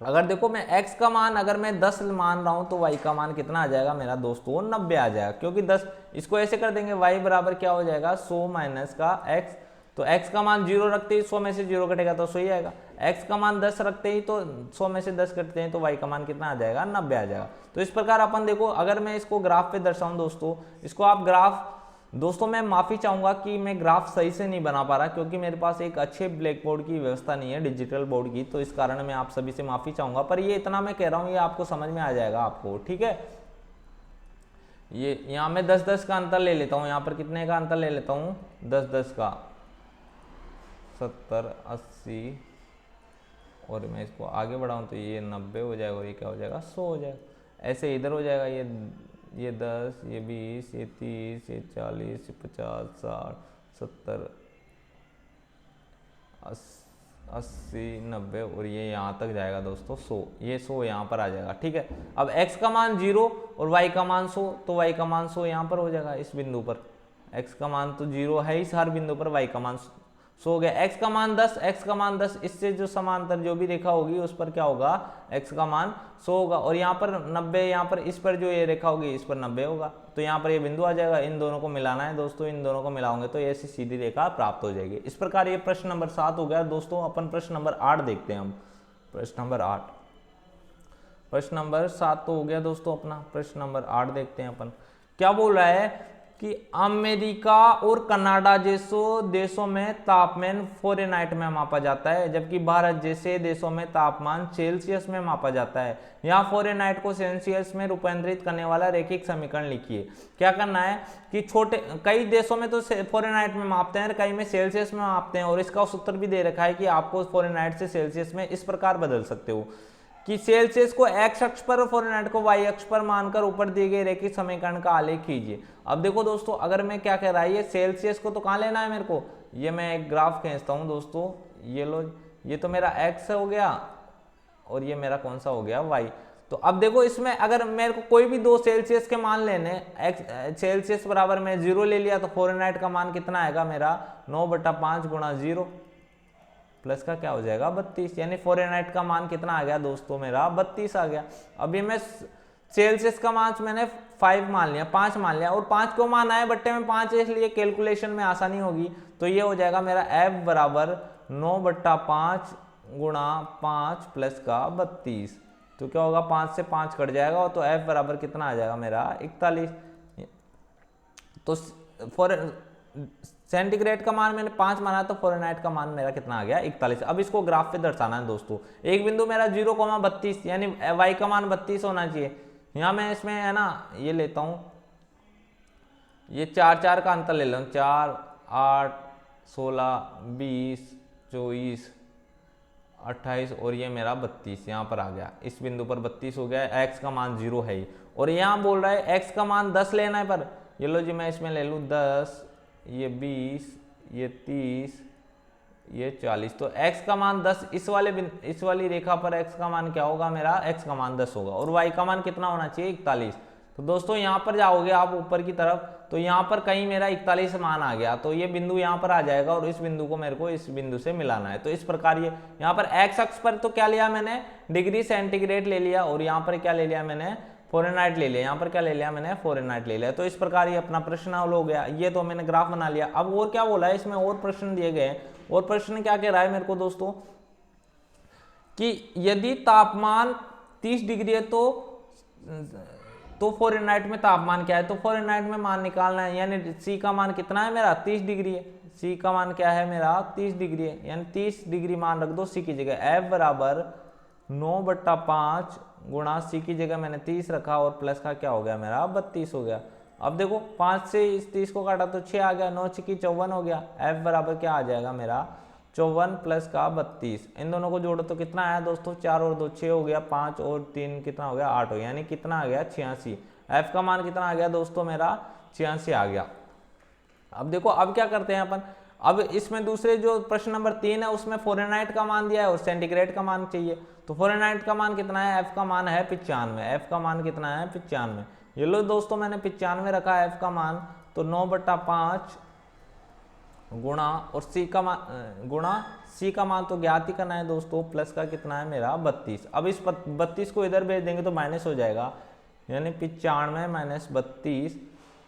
अगर देखो मैं x का मान अगर मैं 10 मान रहा हूं तो y का मान कितना आ जाएगा मेरा दोस्तों, 90 आ जाएगा। क्योंकि 10, इसको ऐसे कर देंगे, y बराबर क्या हो जाएगा 100 माइनस का x, तो x का मान 0 रखते ही 100 में से 0 कटेगा तो 100 ही आएगा। x का मान 10 रखते ही तो 100 में से 10 कटते हैं तो y का मान कितना आ जाएगा, 90 आ जाएगा। तो इस प्रकार अपन देखो, अगर मैं इसको ग्राफ पे दर्शाऊं दोस्तों, इसको आप ग्राफ, दोस्तों मैं माफ़ी चाहूँगा कि मैं ग्राफ सही से नहीं बना पा रहा, क्योंकि मेरे पास एक अच्छे ब्लैक बोर्ड की व्यवस्था नहीं है, डिजिटल बोर्ड की, तो इस कारण मैं आप सभी से माफ़ी चाहूँगा। पर ये इतना मैं कह रहा हूँ, ये आपको समझ में आ जाएगा आपको, ठीक है। ये यहाँ मैं 10-10 का अंतर ले लेता हूँ, यहाँ पर कितने का अंतर ले लेता हूँ, 10-10 का, 70, 80, और मैं इसको आगे बढ़ाऊँ तो ये 90 हो जाएगा, और ये क्या हो जाएगा 100 हो जाएगा। ऐसे इधर हो जाएगा, ये 10, ये 20, ये 30, ये 40, ये 50, 60, 70, 80, 90, और ये यहाँ तक जाएगा दोस्तों 100, ये 100 यहाँ पर आ जाएगा, ठीक है। अब x का मान 0 और y का मान 100, तो y का मान 100 यहाँ पर हो जाएगा इस बिंदु पर। x का मान तो 0 है इस हर बिंदु पर, y का मान 100 हो गया। x का मान 10, x का मान 10, इससे जो समांतर जो भी रेखा होगी उस पर क्या होगा, x का मान 100 होगा। और यहाँ पर 90, यहाँ पर इस पर जो ये रेखा होगी इस पर 90 होगा, तो यहाँ पर ये बिंदु आ जाएगा। इन दोनों को मिलाना है दोस्तों, इन दोनों को मिलाओगे तो ऐसी सीधी रेखा प्राप्त हो जाएगी। इस प्रकार ये प्रश्न नंबर 7 हो गया दोस्तों। अपन प्रश्न नंबर 8 देखते हैं हम। प्रश्न नंबर 8, प्रश्न नंबर 7 तो हो गया दोस्तों अपना। प्रश्न नंबर 8 देखते हैं अपन। क्या बोल रहा है कि अमेरिका और कनाडा जैसे देशों में तापमान फ़ारेनहाइट में मापा जाता है, जबकि भारत जैसे देशों में तापमान सेल्सियस में मापा जाता है। यहाँ फ़ारेनहाइट को सेल्सियस में रूपांतरित करने वाला रैखिक समीकरण लिखिए। क्या करना है कि कई देशों में तो फ़ारेनहाइट में मापते हैं, कई में सेल्सियस में मापते हैं, और इसका सूत्र भी दे रखा है कि आपको फ़ारेनहाइट से सेल्सियस में इस प्रकार बदल सकते हो कि सेल्सियस को x अक्ष पर और फ़ारेनहाइट को y अक्ष पर मानकर ऊपर दिए गए रैखिक समीकरण का आलेख कीजिए। अब देखो दोस्तों, अगर मैं क्या कह रहा है, ये सेल्सियस को तो कहाँ लेना है मेरे को, ये मैं एक ग्राफ खींचता हूँ दोस्तों। ये लो, ये तो मेरा x हो गया और ये मेरा कौन सा हो गया, y। तो अब देखो इसमें अगर मेरे को कोई भी दो सेल्सियस के मान लेने, सेल्सियस बराबर मैं 0 ले लिया तो फ़ारेनहाइट का मान कितना आएगा मेरा, 9/5 गुणा 0 प्लस का क्या हो जाएगा 32, यानी फ़ारेनहाइट का मान कितना आ गया दोस्तों मेरा 32 आ गया। अभी मैं सेल्सियस का मान मैंने 5 मान लिया, 5 मान लिया, और 5 को मान आए बट्टे में 5 है, इसलिए कैलकुलेशन में आसानी होगी। तो ये हो जाएगा मेरा f बराबर 9/5 गुणा 5 प्लस का 32। तो क्या होगा, 5 से 5 कट जाएगा, तो f बराबर कितना आ जाएगा मेरा 41। तो सेंटीग्रेड का मान मैंने 5 माना, तो फ़ारेनहाइट का मान मेरा कितना आ गया 41। अब इसको ग्राफ पे दर्शाना है दोस्तों। एक बिंदु मेरा 0,32 यानी y का मान 32 होना चाहिए। यहाँ मैं इसमें है ना ये लेता हूँ, ये 4 का अंतर ले लूँ, 4, 8, 16, 20, 24, 28 और ये मेरा 32 यहाँ पर आ गया। इस बिंदु पर 32 हो गया, x का मान 0 है ही। और यहाँ बोल रहा है x का मान 10 लेना है, पर ये लो जी मैं इसमें ले लूँ 10, ये 20, ये 30, ये 40। तो x का मान 10, इस वाली रेखा पर x का मान क्या होगा मेरा, x का मान 10 होगा, और y का मान कितना होना चाहिए 41। तो दोस्तों यहाँ पर जाओगे आप ऊपर की तरफ, तो यहाँ पर कहीं मेरा 41 मान आ गया, तो ये बिंदु यहाँ पर आ जाएगा, और इस बिंदु को मेरे को इस बिंदु से मिलाना है। तो इस प्रकार ये यहाँ पर x अक्ष पर तो क्या लिया मैंने, डिग्री सेंटीग्रेड ले लिया, और यहाँ पर क्या ले लिया मैंने, फ़ारेनहाइट ले लिया। यहाँ पर क्या ले लिया मैंने, फ़ारेनहाइट ले लिया। तो इस प्रकार ये अपना प्रश्न हल हो गया। ये तो मैंने ग्राफ बना लिया। अब और क्या बोला है इसमें, और प्रश्न दिए गए हैं। और प्रश्न क्या कह रहा है मेरे को दोस्तों, कि यदि तापमान 30 डिग्री है तो फ़ारेनहाइट में तापमान क्या है, तो फ़ारेनहाइट में मान निकालना है। यानी C का मान कितना है मेरा, 30 डिग्री है। C का मान क्या है मेरा, 30 डिग्री है, यानी 30 डिग्री मान रख दो C की जगह। F बराबर 9/5 गुणा C की जगह मैंने 30 रखा, और प्लस का क्या हो गया मेरा 32 हो गया। अब देखो 5 से इस 30 को काटा तो 6 आ गया, 9 6 54 हो गया। F बराबर क्या आ जाएगा मेरा 54 प्लस का 32। इन दोनों को जोड़ो तो कितना आया दोस्तों, 4 और 2 6 हो गया, 5 और 3 कितना हो गया 8 हो गया, यानी कितना आ गया 86। F का मान कितना आ गया दोस्तों मेरा 86 आ गया। अब देखो अब क्या करते हैं अपन, अब इसमें दूसरे जो प्रश्न नंबर 3 है उसमें फ़ारेनहाइट का मान दिया है और सेंटीग्रेड का मान चाहिए। तो फ़ारेनहाइट का मान कितना है, F का मान है 95। F का मान कितना है 95। ये लो दोस्तों मैंने 95 रखा है F का मान, तो 9/5 गुणा, और C का मान तो ज्ञात ही करना है दोस्तों, प्लस का कितना है मेरा 32। अब इस 32 को इधर भेज देंगे तो माइनस हो जाएगा, यानी 95 माइनस 32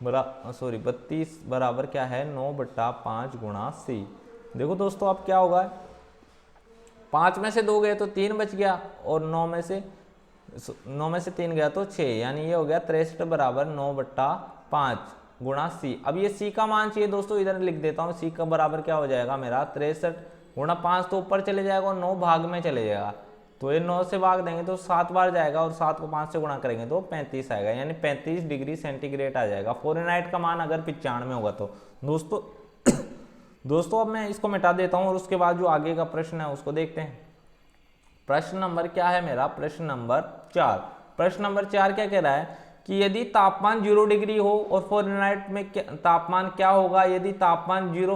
32 बराबर क्या है 9/5 गुणा C। देखो दोस्तों अब क्या होगा, 5 में से 2 गए तो 3 बच गया, और 9 में से 3 गया तो 6, यानी ये हो गया 63 बराबर 9/5 गुणा C। अब ये C का मान चाहिए दोस्तों, इधर लिख देता हूँ। C का बराबर क्या हो जाएगा मेरा 63 गुणा 5 तो ऊपर चले जाएगा, और 9 भाग में चले जाएगा, तो ये 9 से भाग देंगे तो 7 बार जाएगा, और 7 को 5 से गुणा करेंगे तो 35 आएगा, यानी 35 डिग्री सेंटीग्रेड आ जाएगा। फ़ारेनहाइट का मान अगर 95 होगा तो दोस्तों अब मैं इसको मिटा देता हूँ, और उसके बाद जो आगे का प्रश्न है उसको देखते हैं। प्रश्न नंबर क्या है मेरा, प्रश्न नंबर 4। प्रश्न नंबर 4 क्या कह रहा है कि यदि तापमान 0 डिग्री हो और फ़ारेनहाइट में तापमान क्या होगा, यदि तापमान 0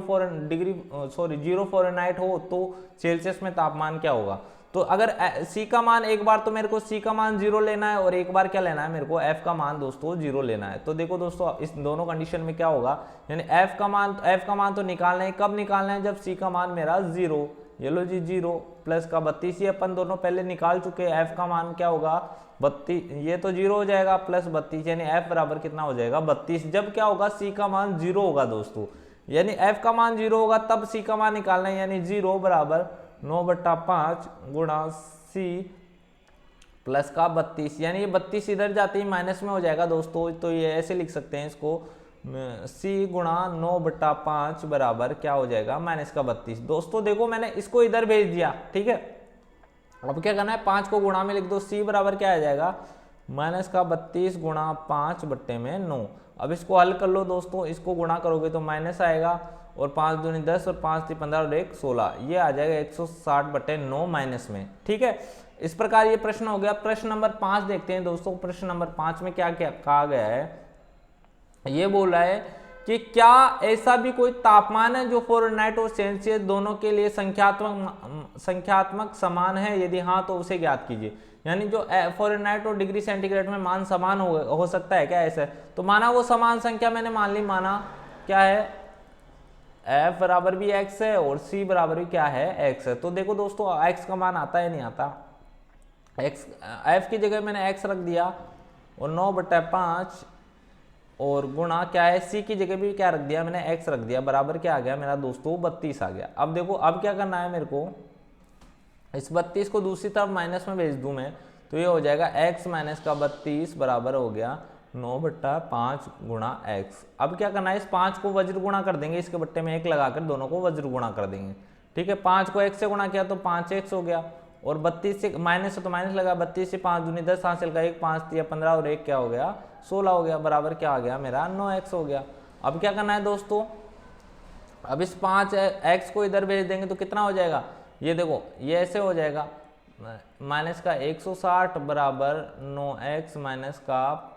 फ़ारेनहाइट हो तो सेल्सियस में तापमान क्या होगा। तो अगर c का मान एक बार तो मेरे को c का मान 0 लेना है और एक बार क्या लेना है मेरे को f का मान दोस्तों 0 लेना है। तो देखो दोस्तों इस दोनों कंडीशन में क्या होगा, यानी f का मान तो निकालना है, कब निकालना है, जब c का मान मेरा 0, ये लो जी 0 प्लस का 32, ये अपन दोनों पहले निकाल चुके हैं। f का मान क्या होगा 32, ये तो 0 हो जाएगा प्लस 32, यानी f बराबर कितना हो जाएगा 32। जब क्या होगा c का मान 0 होगा दोस्तों, यानी f का मान 0 होगा तब c का मान निकालना है, यानी 0 बराबर 9/5 गुणा c प्लस का 32, यानी ये 32 इधर जाते ही माइनस में हो जाएगा दोस्तों। तो ये ऐसे लिख सकते हैं इसको, c गुणा 9/5 बराबर क्या हो जाएगा माइनस का 32। दोस्तों देखो मैंने इसको इधर भेज दिया, ठीक है। अब क्या करना है, 5 को गुणा में लिख दो, c बराबर क्या आ जाएगा माइनस का 32 गुणा 5/9। अब इसको हल कर लो दोस्तों, इसको गुणा करोगे तो माइनस आएगा, और 5 दूनी 10 और 5 ती 15 और 1 16, ये आ जाएगा 160/9 माइनस में, ठीक है। इस प्रकार ये प्रश्न हो गया। प्रश्न नंबर 5 देखते हैं दोस्तों। प्रश्न नंबर 5 में क्या क्या कहा गया है, ये बोल रहा है कि क्या ऐसा भी कोई तापमान है जो फ़ारेनहाइट और सेल्सियस दोनों के लिए संख्यात्मक समान है, यदि हाँ तो उसे ज्ञात कीजिए। यानी जो फ़ारेनहाइट और डिग्री सेंटीग्रेड में मान समान हो सकता है क्या, ऐसा तो माना वो समान संख्या मैंने मान ली, माना क्या है f बराबर भी x है और c बराबर भी क्या है x है। तो देखो दोस्तों x का मान आता है नहीं आता, f की जगह मैंने x रख दिया और 9/5 और गुणा क्या है c की जगह भी क्या रख दिया मैंने x रख दिया, बराबर क्या आ गया मेरा दोस्तों 32 आ गया। अब देखो अब क्या करना है मेरे को, इस 32 को दूसरी तरफ माइनस में भेज दूं मैं, तो ये हो जाएगा x माइनस का 32 बराबर हो गया 9/5 गुणा x। अब क्या करना है, इस 5 को वज्र गुणा कर देंगे, इसके बट्टे में 1 लगाकर दोनों को वज्र गुणा कर देंगे, ठीक है। 5 को x से गुणा किया तो 5x हो गया, और 32 से माइनस है तो माइनस लगा, 32 से 5 दूनी 10 हासिल का 1 5 दिया 15 और 1 क्या हो गया 16 हो गया, बराबर क्या आ गया मेरा 9x हो गया। अब क्या करना है दोस्तों, अब इस 5x को इधर भेज देंगे तो कितना हो जाएगा, ये देखो ये ऐसे हो जाएगा माइनस का 160 बराबर 9x माइनस का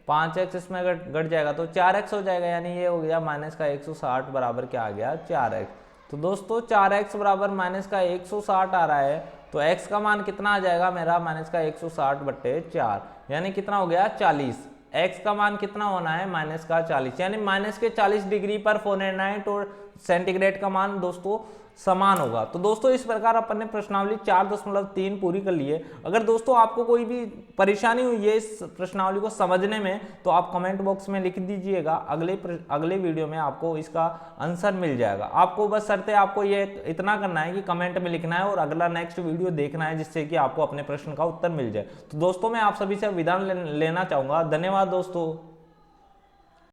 5x इसमें घट जाएगा तो 4x हो जाएगा, यानी ये हो गया माइनस का 160 बराबर क्या आ गया 4x। तो दोस्तों 4x बराबर माइनस का 160 आ रहा है, तो x का मान कितना आ जाएगा मेरा माइनस का 160/4, यानी कितना हो गया 40। x का मान कितना होना है माइनस का 40, यानी माइनस के 40 डिग्री पर फ़ारेनहाइट और सेंटीग्रेड का मान दोस्तों समान होगा। तो दोस्तों इस प्रकार अपन ने प्रश्नावली 4.3 पूरी कर ली है। अगर दोस्तों आपको कोई भी परेशानी हुई है इस प्रश्नावली को समझने में तो आप कमेंट बॉक्स में लिख दीजिएगा, अगले वीडियो में आपको इसका आंसर मिल जाएगा। आपको बस शर्त है आपको ये इतना करना है कि कमेंट में लिखना है और अगला नेक्स्ट वीडियो देखना है, जिससे कि आपको अपने प्रश्न का उत्तर मिल जाए। तो दोस्तों मैं आप सभी से विदा लेना चाहूंगा। धन्यवाद दोस्तों।